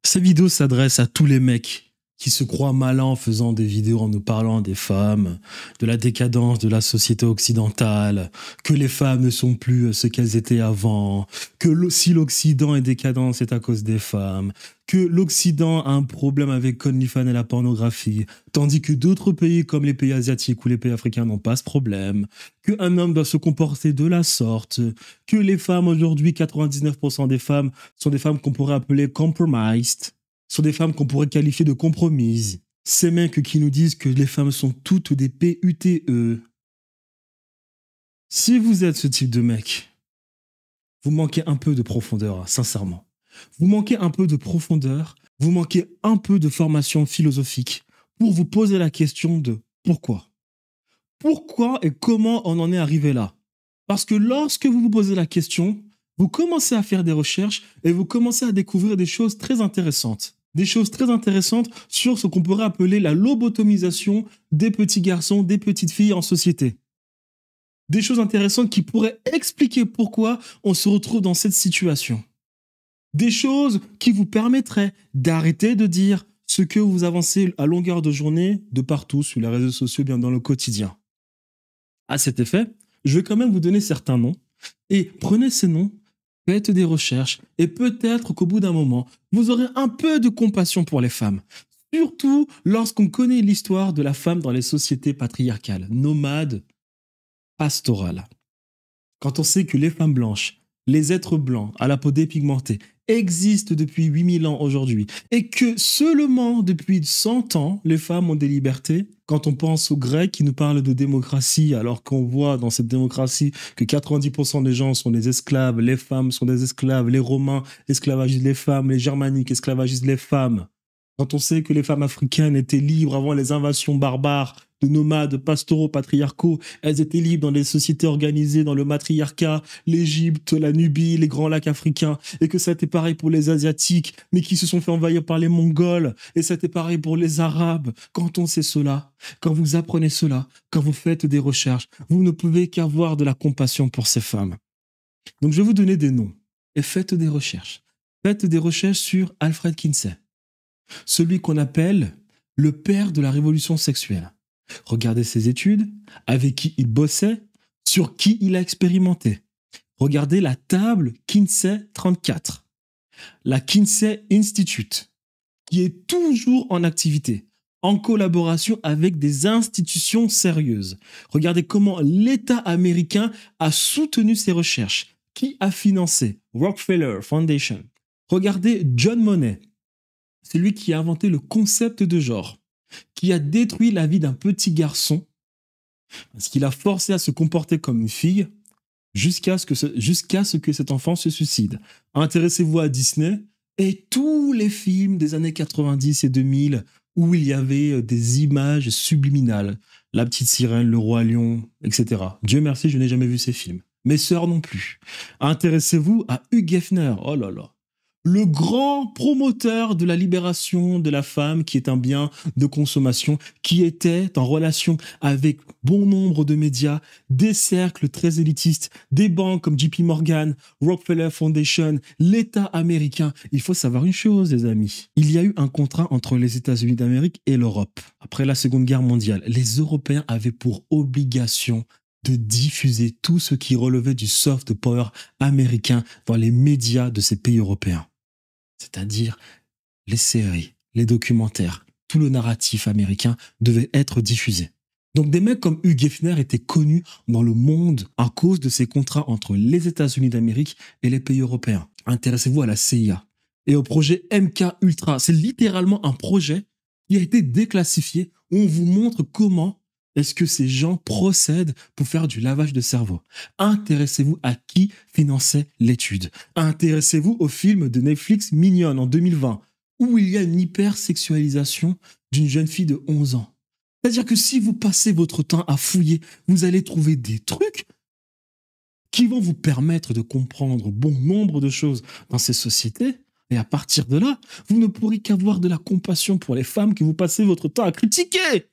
Ces vidéos s'adressent à tous les mecs qui se croient malins en faisant des vidéos en nous parlant des femmes, de la décadence de la société occidentale, que les femmes ne sont plus ce qu'elles étaient avant, que si l'Occident est décadent, c'est à cause des femmes, que l'Occident a un problème avec OnlyFans et la pornographie, tandis que d'autres pays comme les pays asiatiques ou les pays africains n'ont pas ce problème, qu'un homme doit se comporter de la sorte, que les femmes aujourd'hui, 99% des femmes sont des femmes qu'on pourrait appeler compromised, sont des femmes qu'on pourrait qualifier de compromises. Ces mecs qui nous disent que les femmes sont toutes des PUTE. Si vous êtes ce type de mec, vous manquez un peu de profondeur, sincèrement. Vous manquez un peu de profondeur, vous manquez un peu de formation philosophique pour vous poser la question de pourquoi. Pourquoi et comment on en est arrivé là? Parce que lorsque vous vous posez la question, vous commencez à faire des recherches et vous commencez à découvrir des choses très intéressantes. Des choses très intéressantes sur ce qu'on pourrait appeler la lobotomisation des petits garçons, des petites filles en société. Des choses intéressantes qui pourraient expliquer pourquoi on se retrouve dans cette situation. Des choses qui vous permettraient d'arrêter de dire ce que vous avancez à longueur de journée de partout sur les réseaux sociaux, bien dans le quotidien. À cet effet, je vais quand même vous donner certains noms et prenez ces noms, faites des recherches et peut-être qu'au bout d'un moment, vous aurez un peu de compassion pour les femmes. Surtout lorsqu'on connaît l'histoire de la femme dans les sociétés patriarcales, nomades, pastorales. Quand on sait que les femmes blanches, les êtres blancs à la peau dépigmentée existent depuis 8000 ans aujourd'hui et que seulement depuis 100 ans, les femmes ont des libertés. Quand on pense aux Grecs qui nous parlent de démocratie alors qu'on voit dans cette démocratie que 90% des gens sont des esclaves, les femmes sont des esclaves, les Romains esclavagisent les femmes, les Germaniques esclavagisent les femmes. Quand on sait que les femmes africaines étaient libres avant les invasions barbares de nomades pastoraux patriarcaux, elles étaient libres dans les sociétés organisées, dans le matriarcat, l'Égypte, la Nubie, les grands lacs africains, et que ça a été pareil pour les Asiatiques, mais qui se sont fait envahir par les Mongols, et ça a été pareil pour les Arabes. Quand on sait cela, quand vous apprenez cela, quand vous faites des recherches, vous ne pouvez qu'avoir de la compassion pour ces femmes. Donc je vais vous donner des noms, et faites des recherches. Faites des recherches sur Alfred Kinsey, celui qu'on appelle le père de la révolution sexuelle. Regardez ses études, avec qui il bossait, sur qui il a expérimenté. Regardez la table Kinsey 34, la Kinsey Institute, qui est toujours en activité, en collaboration avec des institutions sérieuses. Regardez comment l'État américain a soutenu ses recherches, qui a financé Rockefeller Foundation. Regardez John Money, c'est lui qui a inventé le concept de genre, qui a détruit la vie d'un petit garçon parce qu'il a forcé à se comporter comme une fille jusqu'à ce que cet enfant se suicide. Intéressez-vous à Disney et tous les films des années 90 et 2000 où il y avait des images subliminales. La petite sirène, le roi lion, etc. Dieu merci, je n'ai jamais vu ces films. Mes sœurs non plus. Intéressez-vous à Hugh Hefner. Oh là là. Le grand promoteur de la libération de la femme, qui est un bien de consommation, qui était en relation avec bon nombre de médias, des cercles très élitistes, des banques comme JP Morgan, Rockefeller Foundation, l'État américain. Il faut savoir une chose, les amis. Il y a eu un contrat entre les États-Unis d'Amérique et l'Europe. Après la Seconde Guerre mondiale, les Européens avaient pour obligation de diffuser tout ce qui relevait du soft power américain dans les médias de ces pays européens. C'est-à-dire les séries, les documentaires, tout le narratif américain devait être diffusé. Donc des mecs comme Hugh Hefner étaient connus dans le monde à cause de ces contrats entre les États-Unis d'Amérique et les pays européens. Intéressez-vous à la CIA et au projet MK Ultra. C'est littéralement un projet qui a été déclassifié où on vous montre comment est-ce que ces gens procèdent pour faire du lavage de cerveau. Intéressez-vous à qui finançait l'étude. Intéressez-vous au film de Netflix Mignonne en 2020, où il y a une hypersexualisation d'une jeune fille de 11 ans. C'est-à-dire que si vous passez votre temps à fouiller, vous allez trouver des trucs qui vont vous permettre de comprendre bon nombre de choses dans ces sociétés. Et à partir de là, vous ne pourrez qu'avoir de la compassion pour les femmes que vous passez votre temps à critiquer.